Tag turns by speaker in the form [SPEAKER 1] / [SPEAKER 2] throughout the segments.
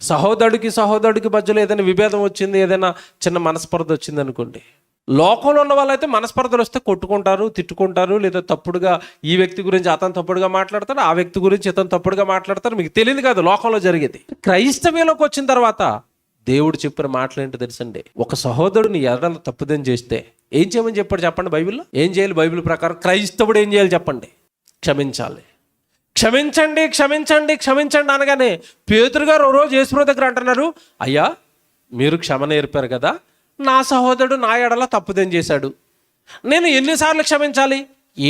[SPEAKER 1] సహోదరుడికి మధ్యలో ఏదైనా విభేదం వచ్చింది, ఏదైనా చిన్న మనస్పర్ధ వచ్చింది అనుకోండి, లోకంలో ఉన్న వాళ్ళైతే మనస్పర్ధలు వస్తే కొట్టుకుంటారు, తిట్టుకుంటారు, లేదా తప్పుడుగా ఈ వ్యక్తి గురించి అతను తప్పుడుగా మాట్లాడతాడు, ఆ వ్యక్తి గురించి ఇతను తప్పుడుగా మాట్లాడతారు. మీకు తెలియదు కాదు లోకంలో జరిగేది. క్రైస్తవ్యంలోకి వచ్చిన తర్వాత దేవుడు చెప్పిన మాటలు ఏంటో తెలుసండి. ఒక సహోదరుని ఎడల తప్పుదని చేస్తే ఏం చేయమని చెప్పాడు చెప్పండి బైబిల్లో? ఏం చేయాలి బైబిల్ ప్రకారం? క్రైస్తవుడు ఏం చేయాలి చెప్పండి? క్షమించాలి. క్షమించండి క్షమించండి క్షమించండి అనగానే పేతురు గారు ఓ రోజు యేసుప్రభువు దగ్గర అంటున్నారు, అయ్యా మీరు క్షమ నేర్పారు కదా, నా సహోదరుడు నా ఎడల తప్పుదేం చేశాడు, నేను ఎన్నిసార్లు క్షమించాలి?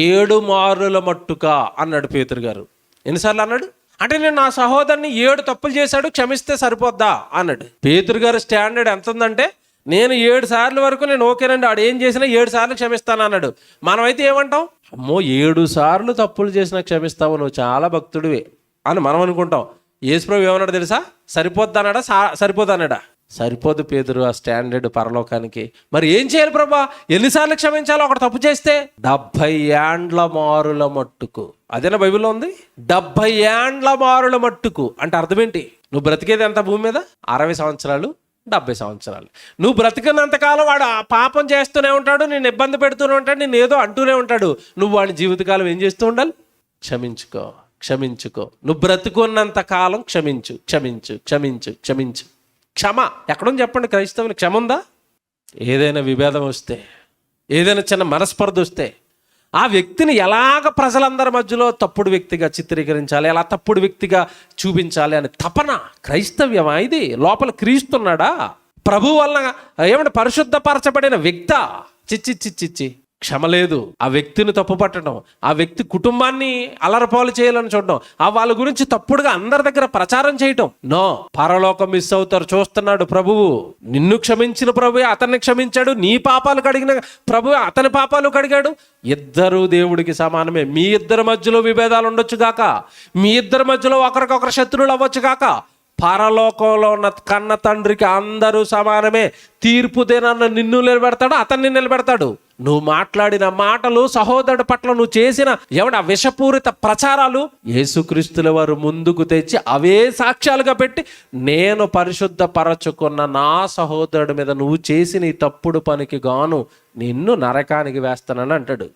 [SPEAKER 1] 7 మారుల మట్టుగా అన్నాడు పేతురు గారు. ఎన్నిసార్లు అన్నాడు అంటే, నేను నా సహోదరుని 7 తప్పులు చేశాడు, క్షమిస్తే సరిపోద్దా అన్నాడు. పేతురు గారు స్టాండర్డ్ ఎంత ఉందంటే, నేను 7 సార్లు వరకు నేను ఓకేనండి, ఆడు ఏం చేసినా 7 సార్లు క్షమిస్తాను అన్నాడు. మనమైతే ఏమంటాం? అమ్మో 7 సార్లు తప్పులు చేసినా క్షమిస్తావు, నువ్వు చాలా భక్తుడివే అని మనం అనుకుంటాం. యేసుప్రభువు ఏమన్నాడు తెలుసా? సరిపోద్ది అన్నాడా? సరిపోద్ది అన్నాడా? సరిపోదు పేతురు ఆ స్టాండర్డ్ పరలోకానికి. మరి ఏం చేయాలి ప్రభా? ఎన్నిసార్లు క్షమించాలో ఒకటి తప్పు చేస్తే? 70 ఏండ్ల మారుల మట్టుకు. అదేనా బైబిల్లో ఉంది? 70 ఏండ్ల మారుల మట్టుకు అంటే అర్థం ఏంటి? నువ్వు బ్రతికేది ఎంత భూమి మీద? 60 సంవత్సరాలు, 70 సంవత్సరాలు. నువ్వు బ్రతికినంతకాలం వాడు ఆ పాపం చేస్తూనే ఉంటాడు, నేను ఇబ్బంది పెడుతూనే ఉంటాడు, నేను ఏదో అంటూనే ఉంటాడు. నువ్వు వాడి జీవితకాలం ఏం చేస్తూ ఉండాలి? క్షమించుకో, క్షమించుకో. నువ్వు బ్రతుకున్నంత కాలం క్షమించు, క్షమించు, క్షమించు, క్షమించు. క్షమ ఎక్కడుంది చెప్పండి క్రైస్తవులు? క్షమ ఉందా? ఏదైనా విభేదం వస్తే, ఏదైనా చిన్న మనస్పర్ధ వస్తే ఆ వ్యక్తిని ఎలాగ ప్రజలందరి మధ్యలో తప్పుడు వ్యక్తిగా చిత్రీకరించాలి, ఎలా తప్పుడు వ్యక్తిగా చూపించాలి అని తపన క్రైస్తవ్యమా ఇది? లోపల క్రీస్తున్నాడా? ప్రభు వలన ఏమంటే పరిశుద్ధపరచబడిన వ్యక్త? చిచ్చి చిచ్చిచ్చి క్షమ లేదు. ఆ వ్యక్తిని తప్పు పట్టడం, ఆ వ్యక్తి కుటుంబాన్ని అలరపాలు చేయాలని చూడడం, ఆ వాళ్ళ గురించి తప్పుడుగా అందరి దగ్గర ప్రచారం చేయటం. నో, పరలోకం మిస్ అవుతారు. చూస్తున్నాడు ప్రభువు. నిన్ను క్షమించిన ప్రభువే అతన్ని క్షమించాడు, నీ పాపాలు కడిగిన ప్రభువే అతని పాపాలు కడిగాడు. ఇద్దరు దేవుడికి సమానమే. మీ ఇద్దరి మధ్యలో విభేదాలు ఉండొచ్చు గాక, మీ ఇద్దరి మధ్యలో ఒకరికొకరు శత్రువులు అవ్వచ్చు గాక, పరలోకంలో ఉన్న కన్న తండ్రికి అందరూ సమానమే. తీర్పు దేనన్న నిన్ను నిలబెడతాడు, అతన్ని నిలబెడతాడు. నువ్వు మాట్లాడిన మాటలు, సహోదరుడి పట్ల నువ్వు చేసిన విషపూరిత ప్రచారాలు యేసుక్రీస్తుల వారు ముందుకు తెచ్చి అవే సాక్ష్యాలుగా పెట్టి, నేను పరిశుద్ధపరచుకున్న నా సహోదరుడి మీద నువ్వు చేసిన ఈ తప్పుడు పనికి గాను నిన్ను నరకానికి వేస్తానని అంటాడు.